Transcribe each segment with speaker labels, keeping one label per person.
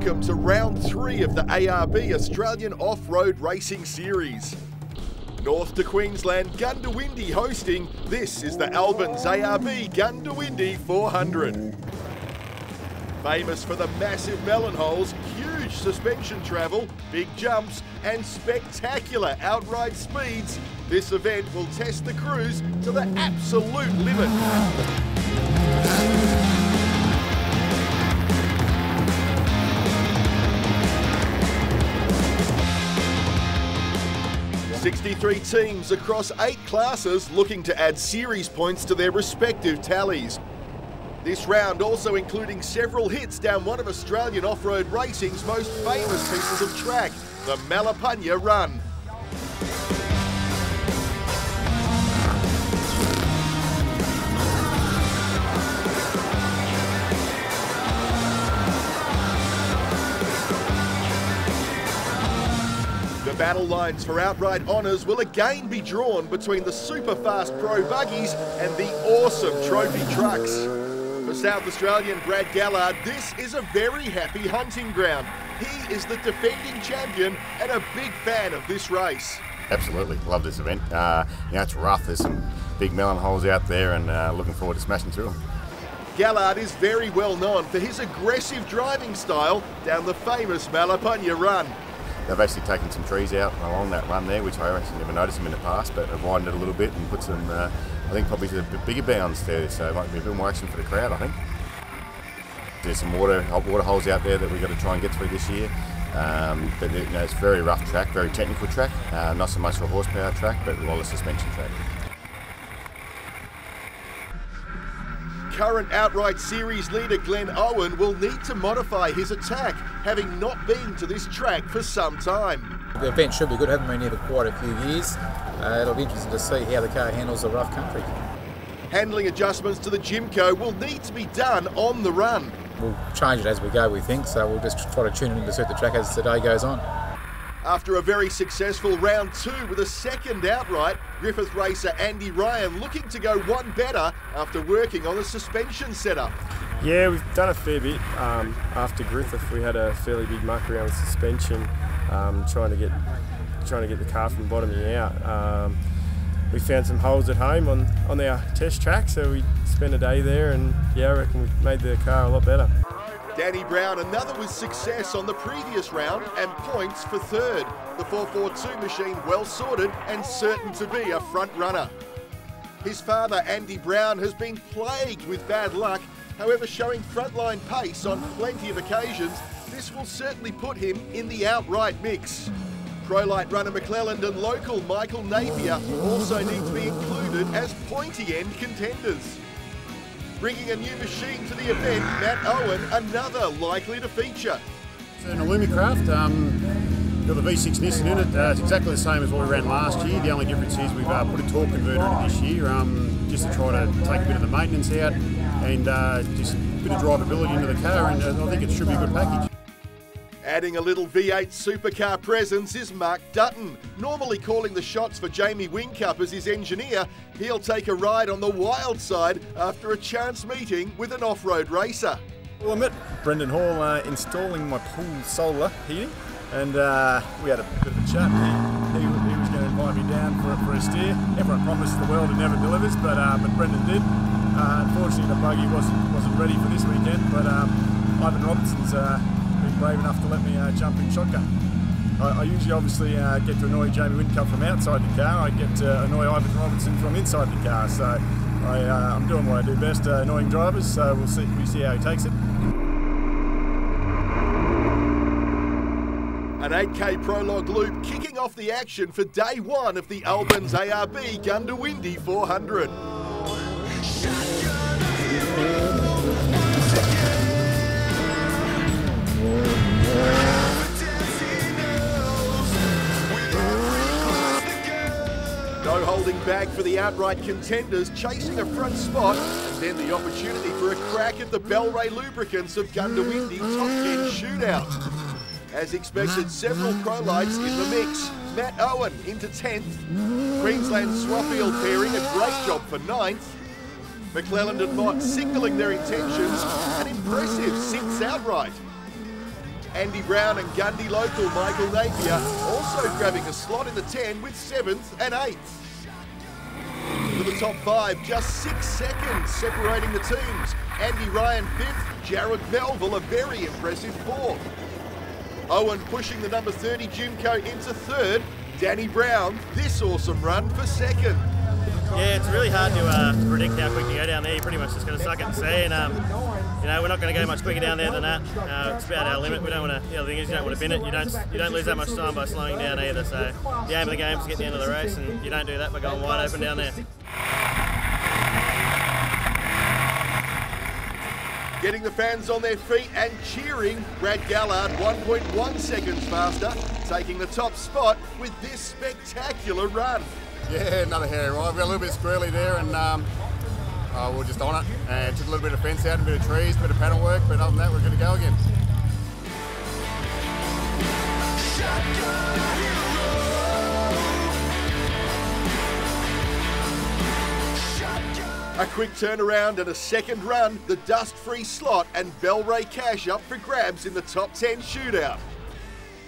Speaker 1: welcome to round 3 of the ARB Australian Off-Road Racing Series. North to Queensland, Goondiwindi hosting. This is the Albins ARB Goondiwindi 400. Famous for the massive melon holes, huge suspension travel, big jumps and spectacular outright speeds, this event will test the crews to the absolute limit. 63 teams across 8 classes looking to add series points to their respective tallies. This round also including several hits down one of Australian off-road racing's most famous pieces of track, the Malapanya Run. The battle lines for outright honours will again be drawn between the super-fast Pro buggies and the awesome trophy trucks. For South Australian Brad Gallard, this is a very happy hunting ground. He is the defending champion and a big fan of this race.
Speaker 2: Absolutely, love this event. It's rough, there's some big melon holes out there and looking forward to smashing through them.
Speaker 1: Gallard is very well known for his aggressive driving style down the famous Malapanya Run.
Speaker 2: They've actually taken some trees out along that run there, which I actually never noticed them in the past, but have widened it a little bit and put some, I think probably to the bigger bounds there, so it might be a bit more action for the crowd, I think. There's some water holes out there that we've got to try and get through this year, but it's a very rough track, very technical track, not so much a horsepower track, but a lot of suspension track.
Speaker 1: Current outright series leader Glenn Owen will need to modify his attack, having not been to this track for some time.
Speaker 3: The event should be good, haven't been here for quite a few years. It'll be interesting to see how the car handles the rough country.
Speaker 1: Handling adjustments to the Jimco will need to be done on the run.
Speaker 3: We'll change it as we go, we think, so we'll just try to tune it in to suit the track as the day goes on.
Speaker 1: After a very successful round 2 with a second outright, Griffith racer Andy Ryan looking to go one better after working on the suspension setup.
Speaker 4: Yeah, we've done a fair bit. After Griffith we had a fairly big muck around with suspension, trying to get the car from bottoming out. We found some holes at home on our test track, so we spent a day there and yeah, I reckon we've made the car a lot better.
Speaker 1: Danny Brown, another with success on the previous round and points for third. The 442 machine well sorted and certain to be a front runner. His father, Andy Brown, has been plagued with bad luck, however showing frontline pace on plenty of occasions, this will certainly put him in the outright mix. Pro-light runner McClelland and local Michael Napier also need to be included as pointy-end contenders. Bringing a new machine to the event, Matt Owen, another likely to feature.
Speaker 5: It's an Illumicraft, got the V6 Nissan in it. It's exactly the same as what we ran last year. The only difference is we've put a torque converter in it this year, just to try to take a bit of the maintenance out and just a bit of drivability into the car, and I think it should be a good package.
Speaker 1: Adding a little V8 supercar presence is Mark Dutton. Normally calling the shots for Jamie Whincup as his engineer, he'll take a ride on the wild side after a chance meeting with an off-road racer.
Speaker 6: Well, I met Brendan Hall installing my pool solar heating, and we had a bit of a chat. He was going to invite me down for a steer. Everyone promises the world and never delivers, but Brendan did. Unfortunately, the buggy wasn't ready for this weekend, but Ivan Robertson's been brave enough to let me jump in shotgun. I usually obviously get to annoy Jamie Whincup from outside the car. I get to annoy Ivan Robertson from inside the car. So I'm doing what I do best, annoying drivers. So we'll see how he takes it.
Speaker 1: An 8K Prologue loop kicking off the action for day 1 of the Albins ARB Goondiwindi 400. No holding back for the outright contenders, chasing a front spot, and then the opportunity for a crack at the Bellray lubricants of Goondiwindi Top 10 shootout. As expected, several pro lights in the mix. Matt Owen into 10th. Queensland Swaffield pairing a great job for 9th. McClelland and Mott signalling their intentions, an impressive 6th outright. Andy Brown and Gundi local Michael Napier also grabbing a slot in the 10 with 7th and 8th. For the top 5, just 6 seconds separating the teams. Andy Ryan 5th, Jared Melville a very impressive 4th. Owen pushing the number 30 Jimco into 3rd. Danny Brown, this awesome run for 2nd.
Speaker 7: Yeah, it's really hard to predict how quick you go down there. You're pretty much just going to suck it and see. And you know, we're not going to go much quicker down there than that. It's about our limit. We don't want to. The other thing is, you don't want to bin it. You don't lose that much time by slowing down either. So the aim of the game is to get to the end of the race, and you don't do that by going wide open down there.
Speaker 1: Getting the fans on their feet and cheering, Brad Gallard 1.1 seconds faster, taking the top spot with this spectacular run.
Speaker 2: Yeah, another hair right. We got a little bit squirrely there, and we're just on it. And took a little bit of fence out, a bit of trees, a bit of panel work, but other than that, we're good to go again.
Speaker 1: A quick turnaround and a second run, the dust-free slot and Belray Cash up for grabs in the top 10 shootout.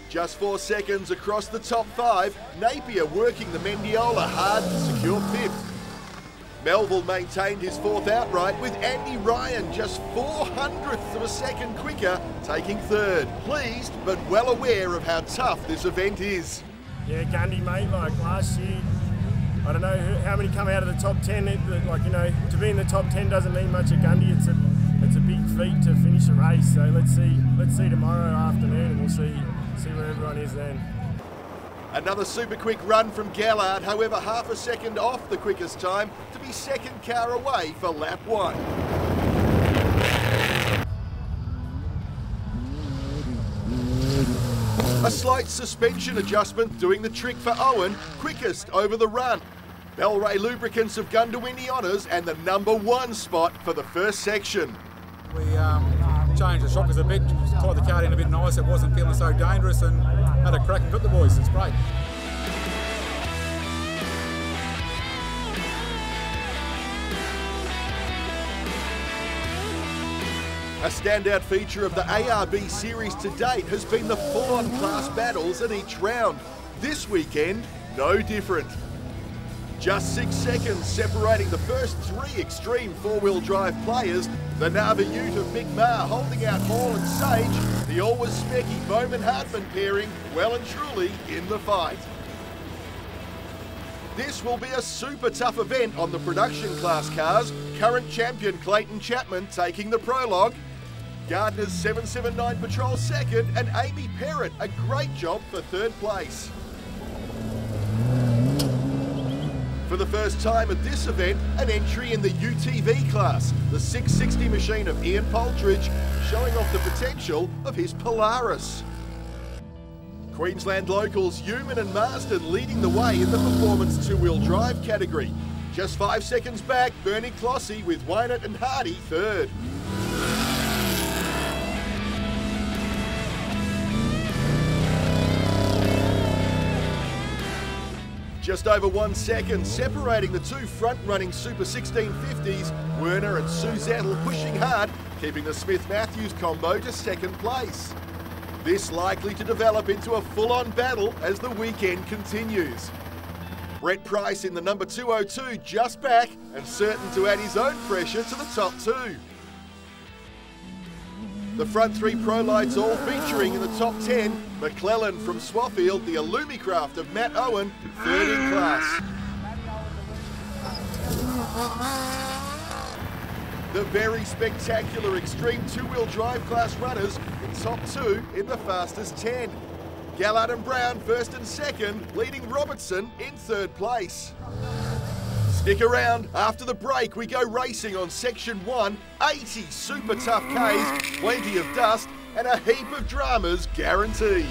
Speaker 1: Just 4 seconds across the top 5, Napier working the Mendiola hard to secure 5th. Melville maintained his 4th outright with Andy Ryan just 0.04 of a second quicker, taking 3rd. Pleased but well aware of how tough this event is.
Speaker 4: Yeah, Gundi, mate, like last year, I don't know how many come out of the top 10. Like, you know, to be in the top 10 doesn't mean much at Gundi. It's a big feat to finish a race. So let's see tomorrow afternoon, and we'll see where everyone is then.
Speaker 1: Another super quick run from Gallard, however half a second off the quickest time to be second car away for lap 1. A slight suspension adjustment doing the trick for Owen, quickest over the run. Belray Lubricants of Goondiwindi honours and the number 1 spot for the first section.
Speaker 3: We changed the shockers a bit, tied the car in a bit nice, it wasn't feeling so dangerous, and had a crack and got the boys. It's great.
Speaker 1: A standout feature of the ARB series to date has been the full-on class battles at each round. This weekend, no different. Just 6 seconds separating the first 3 extreme 4-wheel drive players, the Narva Ute of Mick Maher holding out Hall and Sage, the always specky Bowman Hartman pairing well and truly in the fight. This will be a super tough event on the production class cars, current champion Clayton Chapman taking the Prologue, Gardner's 779 Patrol 2nd, and Amy Perrott a great job for 3rd place. For the first time at this event, an entry in the UTV class, the 660 machine of Ian Poltridge, showing off the potential of his Polaris. Queensland locals Human and Marsden leading the way in the performance 2-wheel drive category. Just 5 seconds back, Bernie Clossy with Wynett and Hardy 3rd. Just over 1 second separating the 2 front-running Super 1650s, Werner and Sue Zettel pushing hard, keeping the Smith-Matthews combo to 2nd place. This likely to develop into a full-on battle as the weekend continues. Brett Price in the number 202 just back and certain to add his own pressure to the top 2. The front 3 Pro Lights all featuring in the top 10. McClellan from Swaffield, the Illumicraft of Matt Owen, 3rd in class. The very spectacular extreme 2-wheel drive class runners in top 2 in the fastest 10. Gallard and Brown 1st and 2nd, leading Robertson in 3rd place. Stick around, after the break we go racing on section 1, 80 super tough Ks, plenty of dust and a heap of dramas guaranteed.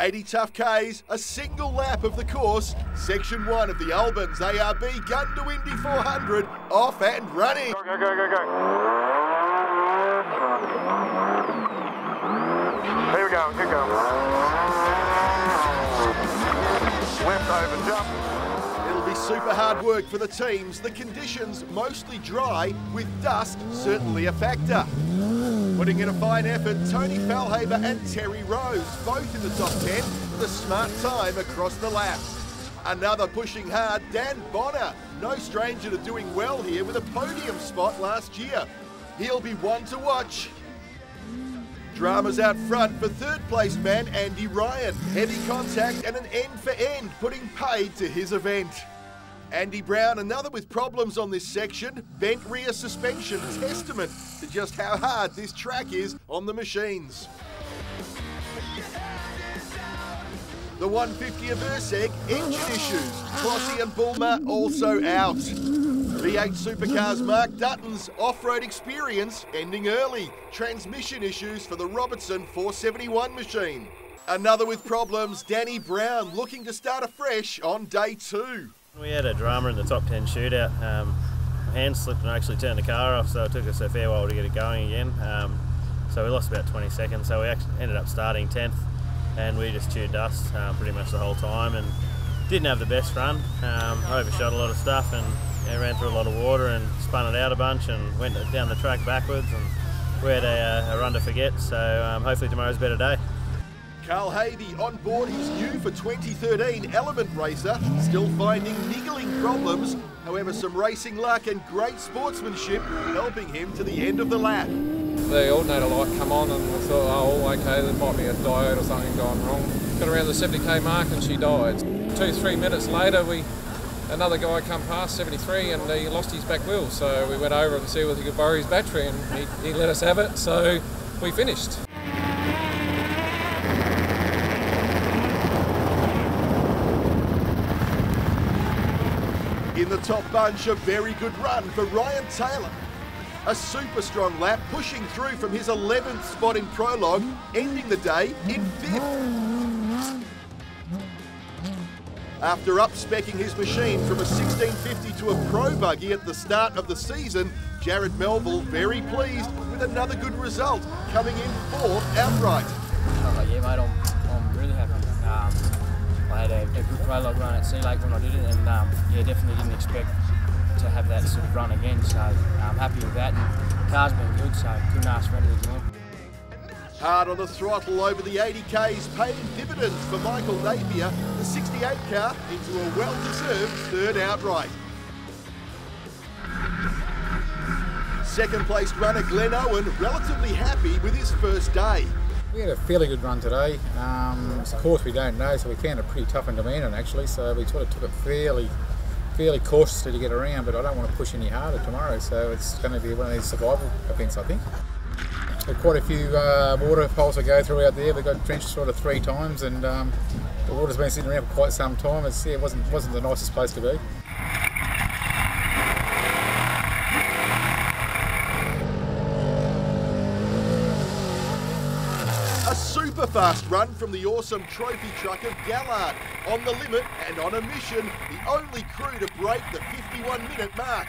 Speaker 1: 80 tough Ks, a single lap of the course. Section 1 of the Albins ARB Goondiwindi 400, off and running.
Speaker 8: Go, go, go, go, go. Here we go, here we go. Left over jump.
Speaker 1: It'll be super hard work for the teams. The conditions mostly dry, with dust certainly a factor. Putting in a fine effort, Tony Fallhaber and Terry Rose, both in the top 10, with a smart time across the lap. Another pushing hard, Dan Bonner, no stranger to doing well here with a podium spot last year. He'll be one to watch. Dramas out front for third place man Andy Ryan. Heavy contact and an end for end, putting paid to his event. Andy Brown, another with problems on this section. Bent rear suspension, testament to just how hard this track is on the machines. The 150 of Urseg, engine issues. Clossy and Bulmer also out. V8 Supercars Mark Dutton's off-road experience ending early. Transmission issues for the Robertson 471 machine. Another with problems, Danny Brown, looking to start afresh on day 2.
Speaker 7: We had a drama in the top 10 shootout. My hand slipped and I actually turned the car off, so it took us a fair while to get it going again. So we lost about 20 seconds, so we actually ended up starting 10th, and we just chewed dust pretty much the whole time and didn't have the best run. Overshot a lot of stuff and ran through a lot of water and spun it out a bunch and went down the track backwards, and we had a run to forget, so hopefully tomorrow's a better day.
Speaker 1: Carl Havey on board his new for 2013 Element Racer, still finding niggling problems. However, some racing luck and great sportsmanship helping him to the end of the lap.
Speaker 9: The alternator light come on and we thought, oh, okay, there might be a diode or something gone wrong. Got around the 70k mark and she died. 2-3 minutes later, another guy come past 73 and he lost his back wheel. So we went over and see whether he could borrow his battery, and he let us have it, so we finished.
Speaker 1: In the top bunch, a very good run for Ryan Taylor. A super strong lap, pushing through from his 11th spot in Prologue, ending the day in 5th. After up-speccing his machine from a 1650 to a Pro buggy at the start of the season, Jared Melville very pleased with another good result, coming in 4th outright.
Speaker 10: Yeah, mate, I'm really happy. I had a good Prologue run at Sea Lake when I did it, and yeah, definitely didn't expect to have that sort of run again, so I'm happy with that. And the car's been good, so couldn't ask for anything more.
Speaker 1: Hard on the throttle over the 80Ks, paying dividends for Michael Napier, the 68 car into a well-deserved 3rd outright. Second placed runner Glenn Owen relatively happy with his first day.
Speaker 11: We had a fairly good run today. It's a course we don't know, so we found it pretty tough and demanding actually, so we sort of took it fairly cautiously to get around, but I don't want to push any harder tomorrow, so it's going to be one of these survival events, I think. There are quite a few waterholes to go through out there. We got drenched sort of 3 times, and the water's been sitting around for quite some time. It wasn't the nicest place to be.
Speaker 1: A super fast run from the awesome trophy truck of Gallard. On the limit and on a mission, the only crew to break the 51-minute mark.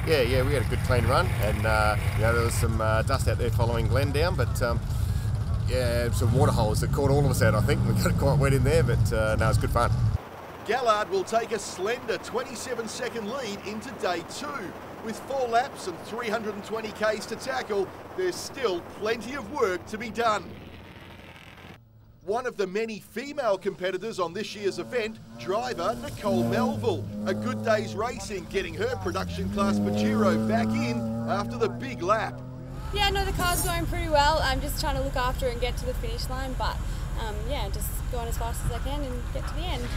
Speaker 2: Yeah, we had a good clean run, and there was some dust out there following Glenn down, but yeah, some water holes that caught all of us out, I think. We got quite wet in there, but no, it's good fun.
Speaker 1: Gallard will take a slender 27-second lead into day 2. With 4 laps and 320 Ks to tackle, there's still plenty of work to be done. One of the many female competitors on this year's event, driver Nicole Melville. A good day's racing, getting her production class Pajero back in after the big lap.
Speaker 12: Yeah, no, the car's going pretty well. I'm just trying to look after and get to the finish line, but yeah, just going as fast as I can and get to the end.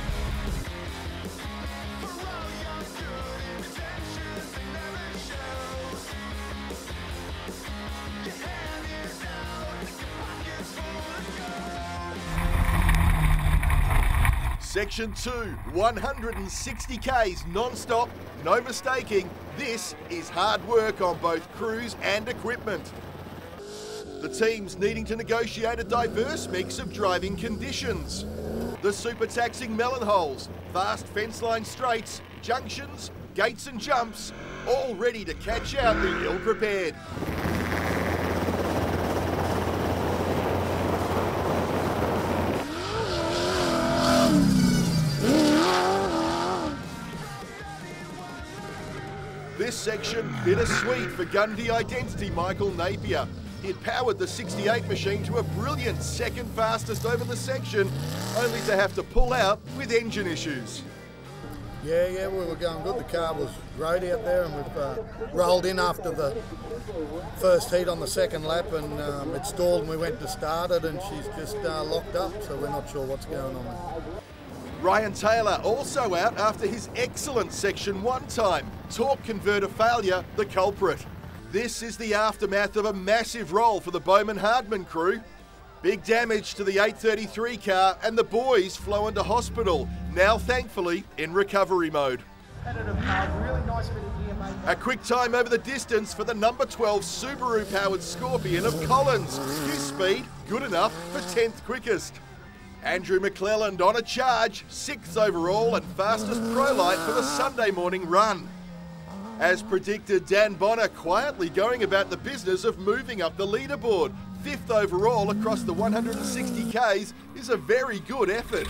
Speaker 1: Section 2, 160 Ks non-stop, no mistaking. This is hard work on both crews and equipment. The teams needing to negotiate a diverse mix of driving conditions. The super taxing melon holes, fast fence line straights, junctions, gates and jumps, all ready to catch out the ill-prepared. This section bittersweet for Gundi identity Michael Napier. He'd powered the 68 machine to a brilliant second fastest over the section, only to have to pull out with engine issues.
Speaker 13: Yeah, we were going good. The car was great out there, and we've rolled in after the first heat on the second lap, and it stalled and we went to start it, and she's just locked up, so we're not sure what's going on there.
Speaker 1: Ryan Taylor also out after his excellent Section 1 time. Torque converter failure, the culprit. This is the aftermath of a massive roll for the Bowman-Hardman crew. Big damage to the 833 car, and the boys flow into hospital, now thankfully in recovery mode. A quick time over the distance for the number 12 Subaru-powered Scorpion of Collins. His speed, good enough for 10th quickest. Andrew McClelland on a charge, 6th overall and fastest Prologue for the Sunday morning run. As predicted, Dan Bonner quietly going about the business of moving up the leaderboard. 5th overall across the 160 Ks is a very good effort.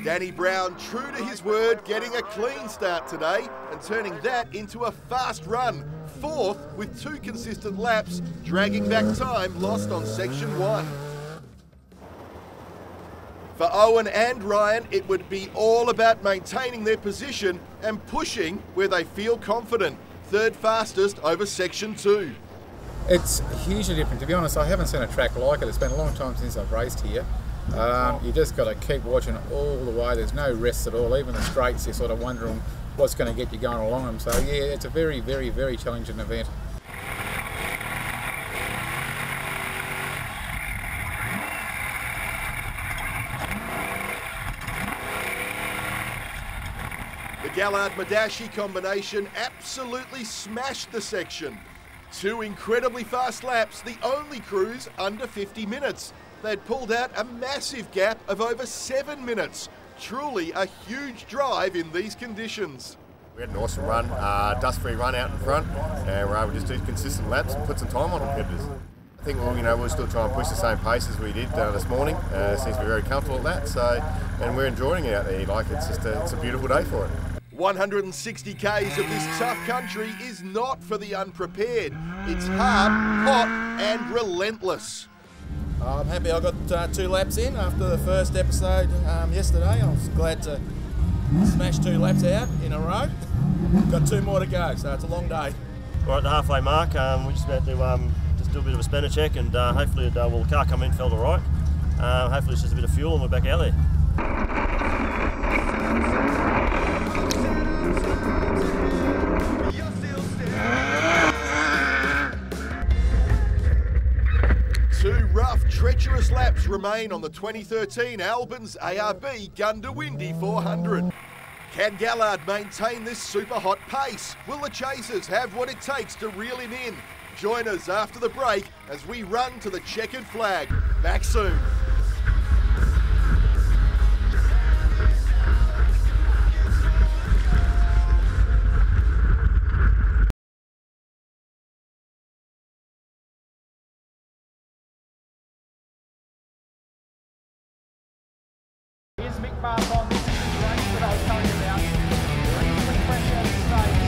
Speaker 1: Danny Brown, true to his word, getting a clean start today and turning that into a fast run. 4th with 2 consistent laps, dragging back time lost on Section 1. For Owen and Ryan, it would be all about maintaining their position and pushing where they feel confident. 3rd fastest over Section 2.
Speaker 11: It's hugely different. To be honest, I haven't seen a track like it. It's been a long time since I've raced here. You just got to keep watching it all the way. There's no rest at all. Even the straights, you're sort of wondering what's going to get you going along them. So yeah, it's a very, very, very challenging event.
Speaker 1: The Gallard-Madashi combination absolutely smashed the section. 2 incredibly fast laps, the only crews under 50 minutes. They'd pulled out a massive gap of over 7 minutes. Truly a huge drive in these conditions.
Speaker 2: We had an awesome run, dust-free run out in front, and we're able to just do consistent laps and put some time on competitors. I think we'll still try and push the same pace as we did this morning. Seems to be very comfortable at that. So, and we're enjoying it out there. Like it's a beautiful day for it.
Speaker 1: 160 Ks of this tough country is not for the unprepared. It's hard, hot and relentless.
Speaker 14: I'm happy I got 2 laps in after the first episode yesterday. I was glad to smash 2 laps out in a row. Got 2 more to go, so it's a long day.
Speaker 7: We're at the halfway mark. We're just about to just do a bit of a spinner check, and hopefully the car come in, felt all right. Hopefully it's just a bit of fuel and we're back out there.
Speaker 1: Rough, treacherous laps remain on the 2013 Albins ARB Goondiwindi 400. Can Gallard maintain this super hot pace? Will the chasers have what it takes to reel him in? Join us after the break as we run to the checkered flag. Back soon.
Speaker 15: Here's Mick Barth on this is the race that I was telling you about. Brings the pressure out of the stage.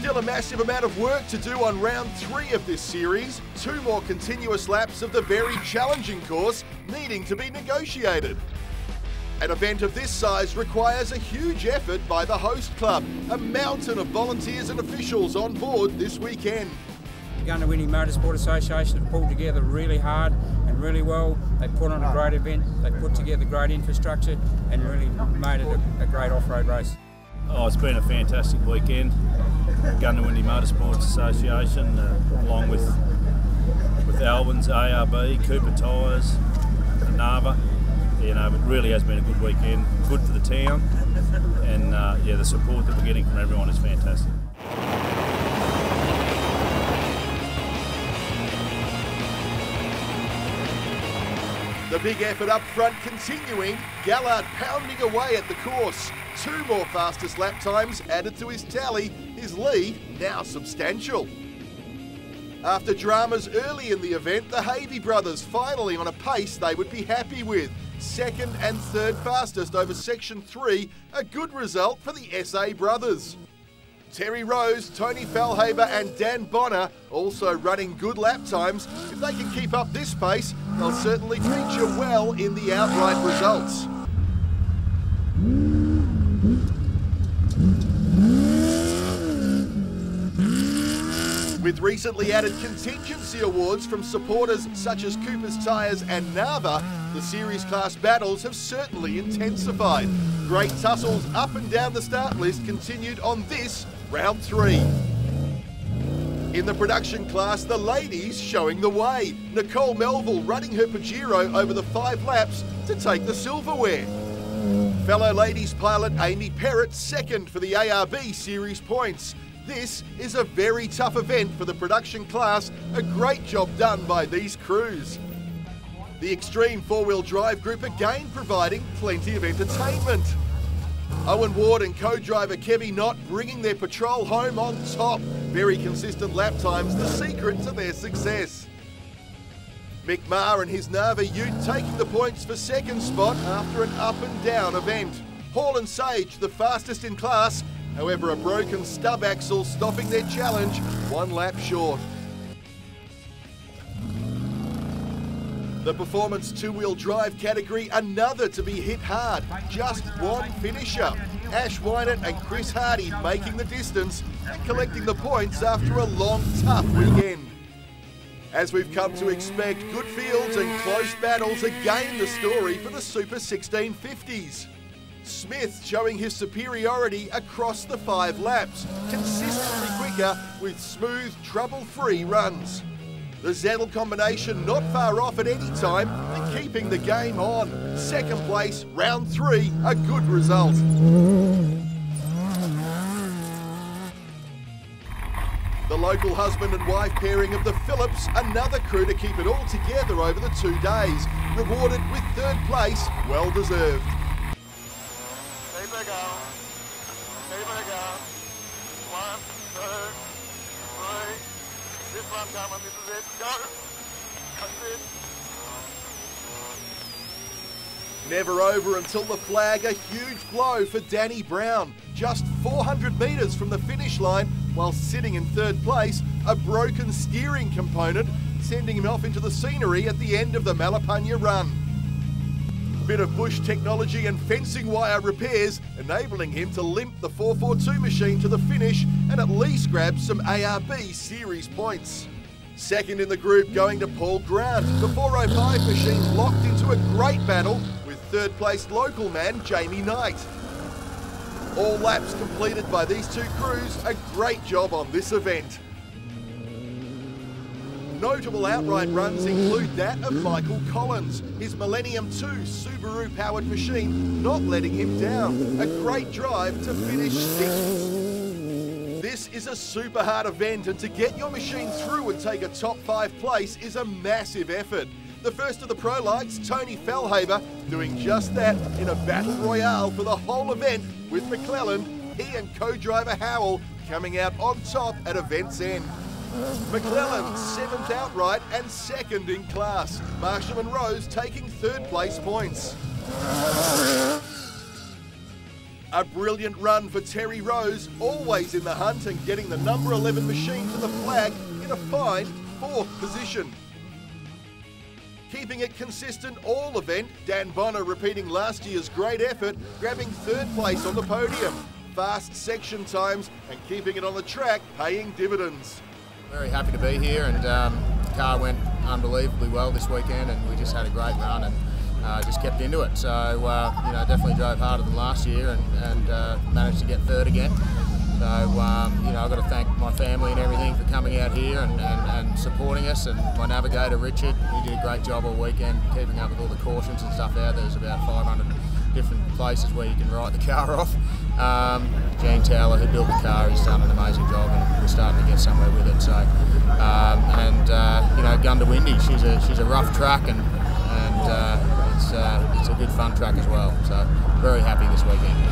Speaker 1: Still a massive amount of work to do on round 3 of this series. 2 more continuous laps of the very challenging course needing to be negotiated. An event of this size requires a huge effort by the host club. A mountain of volunteers and officials on board this weekend.
Speaker 16: The Goondiwindi Motorsport Association have pulled together really hard and really well. They put on a great event, they put together great infrastructure and really made it a great off-road race.
Speaker 17: Oh, it's been a fantastic weekend. Goondiwindi Motorsports Association, along with with Albins ARB, Cooper Tyres, Nava. You know, it really has been a good weekend, good for the town, and yeah, the support that we're getting from everyone is fantastic.
Speaker 1: The big effort up front continuing, Gallard pounding away at the course. 2 more fastest lap times added to his tally, his lead now substantial. After dramas early in the event, the Havey brothers finally on a pace they would be happy with. 2nd and 3rd fastest over section 3, a good result for the SA brothers. Terry Rose, Tony Fellhaber and Dan Bonner also running good lap times. If they can keep up this pace, they'll certainly feature well in the outright results. With recently added contingency awards from supporters such as Cooper's Tyres and Nava, the series class battles have certainly intensified. Great tussles up and down the start list continued on this round 3. In the production class, the ladies showing the way. Nicole Melville running her Pajero over the 5 laps to take the silverware. Fellow ladies pilot Amy Perrott 2nd for the ARB series points. This is a very tough event for the production class, a great job done by these crews. The Extreme 4-wheel drive group again providing plenty of entertainment. Owen Ward and co-driver Kevy Knott bringing their patrol home on top. Very consistent lap times, the secret to their success. Mick Maher and his Nava Ute taking the points for 2nd spot after an up and down event. Hall and Sage the fastest in class, however a broken stub axle stopping their challenge 1 lap short. The performance 2-wheel drive category, another to be hit hard. Just 1 finisher. Ash Wynett and Chris Hardy making the distance and collecting the points after a long, tough weekend. As we've come to expect, good fields and close battles again the story for the Super 1650s. Smith showing his superiority across the 5 laps, consistently quicker with smooth, trouble-free runs. The Zettel combination not far off at any time and keeping the game on. 2nd place, round 3, a good result. The local husband and wife pairing of the Phillips, another crew to keep it all together over the 2 days. Rewarded with 3rd place, well deserved.
Speaker 8: Keep it going. Keep it going. 1, 2, 3. This one coming, this is it. Go. That's it.
Speaker 1: Never over until the flag, a huge blow for Danny Brown. Just 400 metres from the finish line while sitting in 3rd place, a broken steering component sending him off into the scenery at the end of the Malapanya run. Bit of bush technology and fencing wire repairs enabling him to limp the 442 machine to the finish and at least grab some ARB series points. 2nd in the group going to Paul Grant. The 405 machine locked into a great battle with 3rd place local man Jamie Knight. All laps completed by these 2 crews, a great job on this event. Notable outright runs include that of Michael Collins, his Millennium 2 Subaru-powered machine not letting him down. A great drive to finish 6th. This is a super hard event, and to get your machine through and take a top 5 place is a massive effort. The first of the Prologues, Tony Fellhaber, doing just that in a battle royale for the whole event with McClellan, he and co-driver Howell coming out on top at event's end. McClellan 7th outright and 2nd in class. Marshall and Rose taking 3rd place points. A brilliant run for Terry Rose, always in the hunt and getting the number 11 machine to the flag in a fine 4th position. Keeping it consistent all event, Dan Bonner repeating last year's great effort, grabbing 3rd place on the podium. Fast section times and keeping it on the track, paying dividends.
Speaker 5: Very happy to be here, and the car went unbelievably well this weekend, and we just had a great run and just kept into it. So, you know, definitely drove harder than last year and managed to get 3rd again. So, you know, I've got to thank my family and everything for coming out here and supporting us, and my navigator, Richard, he did a great job all weekend keeping up with all the cautions and stuff out. There's about 500 different places where you can write the car off. Jean Towler, who built the car, has done an amazing job, and we're starting to get somewhere with it. So, you know, Goondiwindi, she's a rough track, and it's a good fun track as well. So, very happy this weekend.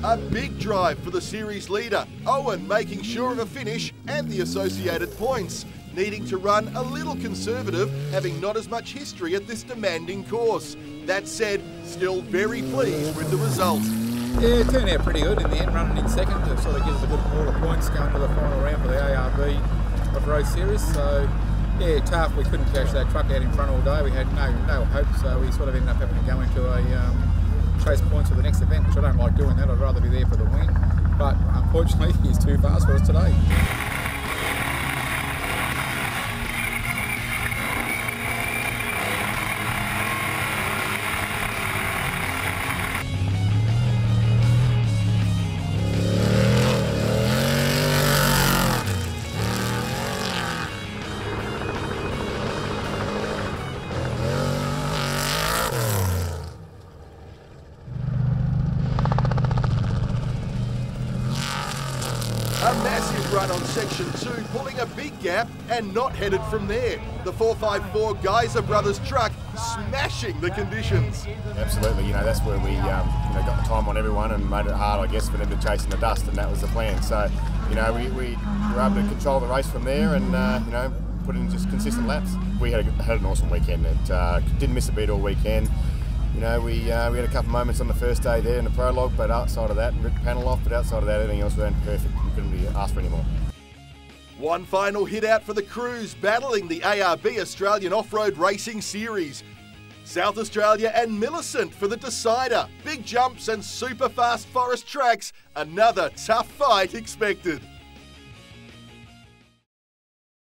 Speaker 1: A big drive for the series leader, Owen making sure of a finish and the associated points, needing to run a little conservative, having not as much history at this demanding course. That said, still very pleased with the result.
Speaker 11: Yeah, it turned out pretty good in the end, running in second to sort of give us a good haul of points going to the final round for the ARB Off-Road Series. So, yeah, tough. We couldn't catch that truck out in front all day. We had no hope, so we sort of ended up having to go into a chase points for the next event, which I don't like doing that. I'd rather be there for the win, but unfortunately he's too fast for us today.
Speaker 1: A massive run on section 2, pulling a big gap and not headed from there. The 454 Geyser Brothers truck smashing the conditions.
Speaker 2: Absolutely, you know, that's where we got the time on everyone and made it hard, I guess, for them to chase in the dust, and that was the plan. So, you know, we were able to control the race from there and, you know, put in just consistent laps. We had an awesome weekend. It didn't miss a beat all weekend. You know, we had a couple of moments on the first day there in the prologue, but outside of that, ripped the panel off, but outside of that, everything else ran perfect. We couldn't really ask for any more.
Speaker 1: One final hit out for the crews battling the ARB Australian Off-Road Racing Series. South Australia and Millicent for the decider. Big jumps and super fast forest tracks. Another tough fight expected.